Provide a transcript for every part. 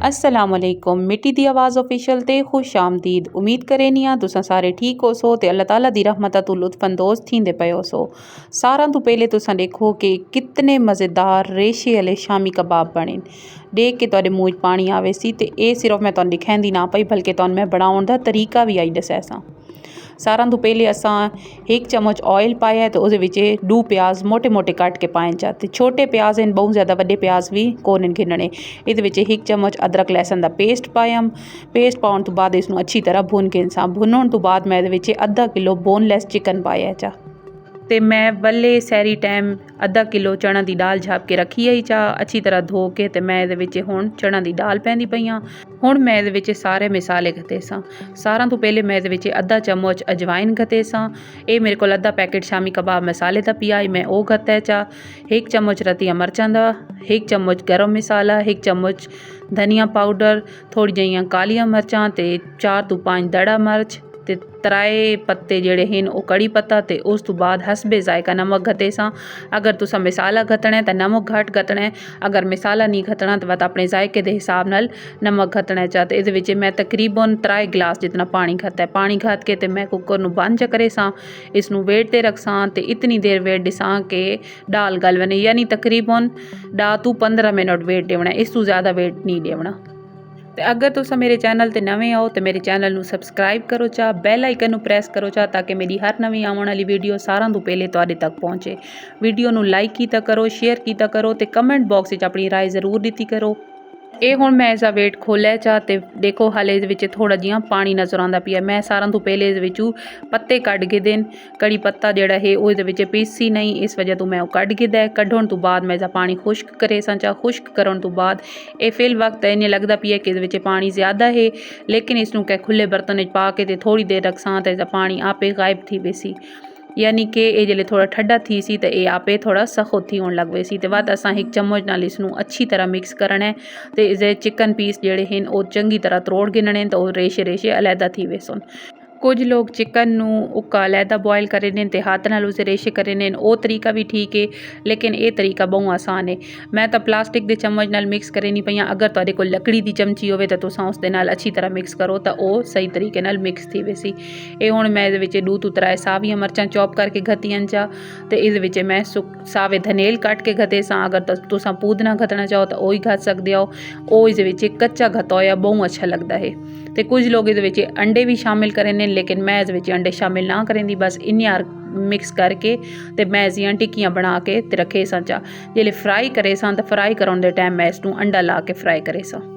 असलामुअलैकुम मिट्टी दी आवाज़ ऑफिशियल ते खुश आमदीद। उम्मीद करेनी आ तुसां सारे ठीक हो सो ते अल्लाह ताला दी रहमत तो लुत्फअंदोज़ थींदे पयो सो। सारां तो पहले तुसां देखो कि कितने मज़ेदार रेशे वाले शामी कबाब बने। देख के तुहाडे मूँह च पानी आवे सी ते ये सिर्फ मैं तुहानू दिखांदी ना पई बल्कि तुहानू मैं बनाउण दा तरीका भी आई दस्सां। सारां तो पहले असां 1 चम्मच ऑयल पाया तो उहदे विच 2 प्याज मोटे मोटे कट के पाए चा ते छोटे प्याज हैं बहुत ज़्यादा वड्डे प्याज भी कोन गिनने। इहदे विच 1 चम्मच अदरक लहसुन दा पेस्ट पाया। पेस्ट पाउण तो बाद इसनूं अच्छी तरह भुन के भुनण तो बाद मैं इहदे विच आधा किलो बोनलैस चिकन पाया चा ते मैं वल्ले सैरी टाइम आधा किलो चना दी दाल झाप के रखी आई चा अच्छी तरह धो के ते मैं इहदे विच हुण चना दी दाल पैंदी पई हाँ। हुण मैं इहदे विच सारे मसाले घते सां। सारां तो पहले मैं इहदे विच आधा चम्मच अजवाइन घते सां। ये मेरे कोल आधा पैकेट शामी कबाब मसाले दा पिया मैं वो घता चा। 1 चम्मच रतिया मरचां दा, 1 चम्मच गरम मसाला, 1 चम्मच धनिया पाउडर, थोड़ी जिहियां कालियां मरचां ते 4 तो 5 दड़ा मर्च ते 3 पत्ते जेड़े हैं वो कड़ी पत्ता ते उस तो बाद हसबे जायका नमक घते सां। अगर तुसा मसाला घतना है तो नमक घट घतना है, अगर मसाला नहीं घतना तो वत अपने जायके दे हिसाब नाल नमक घतना चा। ते इहदे विच मैं तकरीबन 3 गिलास जितना पानी घता है। पानी घत के ते मैं कुकर नूं बंद च करे सां, इसनूं वेट ते रखसां ते इतनी देर वेट दिसां कि दाल गल वने, यानी तकरीबन 10 तो 15 मिनट वेट देवना, इस तो ज़्यादा वेट नहीं देवना। ते अगर तुसा मेरे चैनल ते नवे आओ तो मेरे चैनल नूं सबसक्राइब करो चा, बैल आइकन नूं प्रेस करो चा ताकि मेरी हर नवीं आउण वाली वीडियो सारां तो पहले तुहाडे तक पहुंचे। वीडियो नूं लाइक कीता करो, शेयर कीता करो ते कमेंट बॉक्स विच अपनी राय ज़रूर दित्ती करो। ये हुण मैं इसका वेट खोलिया चा ते देखो हाले इहदे विच थोड़ा जिहा पानी नज़र आंदा पिया। मैं सारां तो पहले इहदे विचों पत्ते कढ के देन, कड़ी पत्ता जिहड़ा है वो इहदे विच पीसी नहीं, इस वजह तो मैं वो कढ के दै। कढण तो बाद मैं इसका पानी खुश्क करे सां चा। खुश्क करन तो बाद ये फिल वक्त इन्हें लगदा पिया कि इहदे विच पानी ज़्यादा है, लेकिन इसनूं कै खुले बर्तन विच पा के ते थोड़ी देर रखसां ते इसका पानी आपे गायब थी वेसी, यानी कि ये जिले थोड़ा ठंडा थी सी तो ये आपे थोड़ा सख्त थी होने लग वे सी। ते बाद असां 1 चम्मच नाल इसनूं अच्छी तरह मिक्स करना है ते इसे चिकन पीस जेड़े हैं वो चंगी तरह त्रोड़ गिनने तो रेशे रेशे अलहदा थी वेसन। कुछ लोग चिकन नूं उक्का अलहदा बॉयल करे ने ते हाथ नाल उसे रेशे करे ने, वो तरीका भी ठीक है लेकिन ये तरीका बहुत आसान है। मैं तो प्लास्टिक के चम्मच नाल मिक्स करे नहीं पई, अगर तुहाडे कोल लकड़ी दी चमची होवे तो तुसां उस दे नाल अच्छी तरह मिक्स करो तो वो सही तरीके नाल मिक्स थी वेसी। ये हुण मैं इहदे विच 2 तो 3 सावियां मरचां चॉप करके घतियां चा ते इहदे विच मैं सावे धनेल कट के घते सां। अगर तुसां पुदीना घतना चाहो तो वही घत सकदे हो, वो इहदे विच कच्चा घता होया बहुत अच्छा लगता है। तो कुछ लोग इहदे विच अंडे भी शामिल करे ने लेकिन मैं इस विच अंडे शामिल ना करेंदी, बस इन्नी मिक्स करके ते मैं इसदियां टिक्कियां बना के ते रखे सां चा। जिले फ्राई करे सां तो फ्राई करन दे टाइम मैं इसनूं अंडा ला के फ्राई करे सां।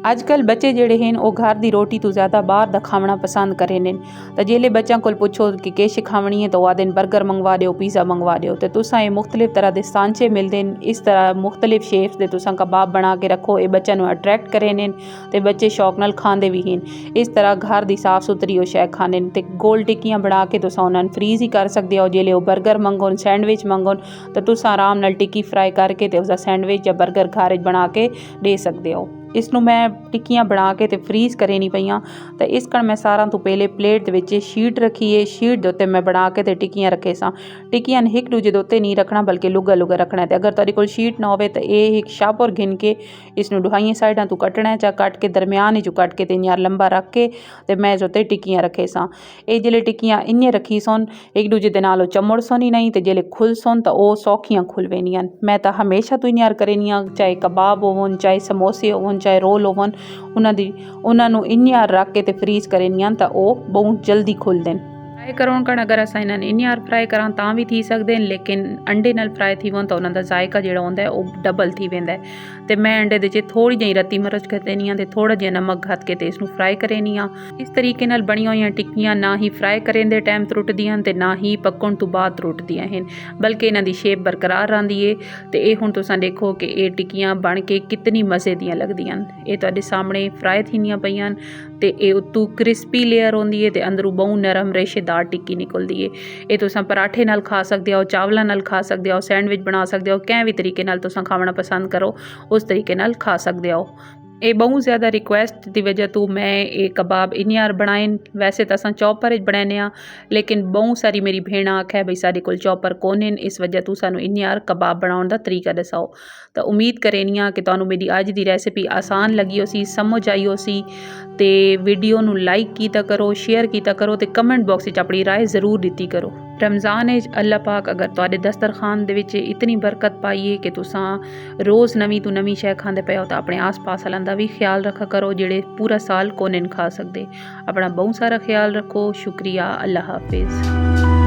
अजकल बच्चे जेड़े हैं वो घर दी रोटी तो ज़्यादा बाहर दा खावना पसंद करे ने, तो जेले बच्चों को पुछो कि किश खावनी है तो आदे बर्गर मंगवा दो, पिज़्ज़ा मंगवा दो। तो तुसां ये मुख्तलिफ तरह के सांचे मिलते हैं, इस तरह मुख्तलिफ शेप्स के तुसां कबाब बना के रखो, ये बच्चों को अट्रैक्ट करे ने ते बच्चे शौक नाल खांदे भी हैं। इस तरह घर की साफ सुथरी वो शै खाने ते गोल टिक्कियां बना के तुसां उन्होंने फ्रीज़ ही कर सकते हो। जेले वो बर्गर मंगोन सैंडविच मंगोन तो तुसां आराम नाल टिक्की फ्राई करके ते उसका सैंडविच या बर्गर घर बना के दे सकते हो। इसनूं मैं टिक्कियां बना के ते फ्रीज़ करे नहीं पई तो इस कारण मैं सारा तो पहले प्लेट दे विच शीट रखी है, शीट दे उत्ते मैं बना के ते टिक्कियां रखे सां। टिक्कियां एक दूजे दे उत्ते नहीं रखना बल्कि लुगा लुगा रखना है। तो अगर तुहाडे कोल शीट ना होवे तो ये एक शापर घिन के इसनूं दुहाइयां साइडां तो कटना है चा, कट के दरम्यान चो कट के ते इयां लंबा रख के ते मैं इस उत्ते टिक्कियां रखे सां। ये जिले टिक्कियां इन्ने रखी सोन एक दूजे दे नाल चमड़ सोन ही नहीं, तो जिले खुल सोन तो वो सौखियां खुल वेनियां। मैं तो हमेशा तो इयां करेनी हाँ, चाहे कबाब होवन, चाहे समोसे होवन, चाहे रोल होवन, उन्होंने इन्नी रख के ते फ्रीज़ करेनियां तो वो बहुत जल्दी खुलते हैं। फ्राई करोन कण अगर असां इन्हां इन्नी फ्राई करां तां भी थी सकते हैं, लेकिन अंडे नाल फ्राई थी वन तो उन्हां दा जायका जिहड़ा हुंदा है वो डबल थी वेंदा है। तो मैं अंडे दे विच थोड़ी जी रत्ती मिर्च घतेनी हाँ ते थोड़ा जिहा नमक घत के ते इसनूं फ्राई करेनी हाँ। इस तरीके नाल बणियां होईयां टिक्कियां ना ही फ्राई करें दे टाइम त्रुटदियां ते ना ही पक्कण तो बाद त्रुटदियां हैं, बल्कि इन्हां दी शेप बरकरार रहिंदी है। तो ये हुण तुसां देखो कि ये टिक्कियां बण के कितनी मज़े दियां लगदियां। ये तुहाडे सामने फ्राई थींदियां पईयां ते ये उत्तों क्रिस्पी लेयर होंदी है ते अंदरों बहुत नरम रेशेदार टिक्की निकलती है। ये तुसां पराठे नाल खा सकते हो, चावलों नाल खा सकते हो, सैंडविच बना सकते हो, कैं भी तरीके नाल तुसां खाना पसंद करो उस तरीके नाल खा सकते हो। ਇਹ ਬਹੁਤ ਜ਼ਿਆਦਾ ਰਿਕੁਐਸਟ ਦੀ ਵਜ੍ਹਾ ਤੋਂ ਮੈਂ ਇਹ ਕਬਾਬ ਇਨ੍ਹਾਂ ਬਣਾਏ। वैसे तो असां चॉपर बनाने लेकिन बहुत सारी मेरी भेण आख्या बई साडे कोल चॉपर कोने, इस वजह तो सानू इन्हां कबाब बनाने का तरीका दसाओ। तो उम्मीद करेनी कि तुहानू मेरी अज की रेसिपी आसान लगी हो सी, समझ आई हो सी। तो वीडियो नू लाइक कीता करो, शेयर कीता करो, तो कमेंट बॉक्स में अपनी राय जरूर दिती करो। रमज़ान अल्लाह पाक अगर तुहाडे दस्तरखान दे विच इतनी बरकत पाइए कि तुसां रोज़ नवीं तो नवीं शै खांदे पे हो, तो अपने आस पास वालों का भी ख्याल रखा करो जिहड़े पूरा साल कोने खा सकते। अपना बहुत सारा ख्याल रखो। शुक्रिया। अल्लाह हाफिज़।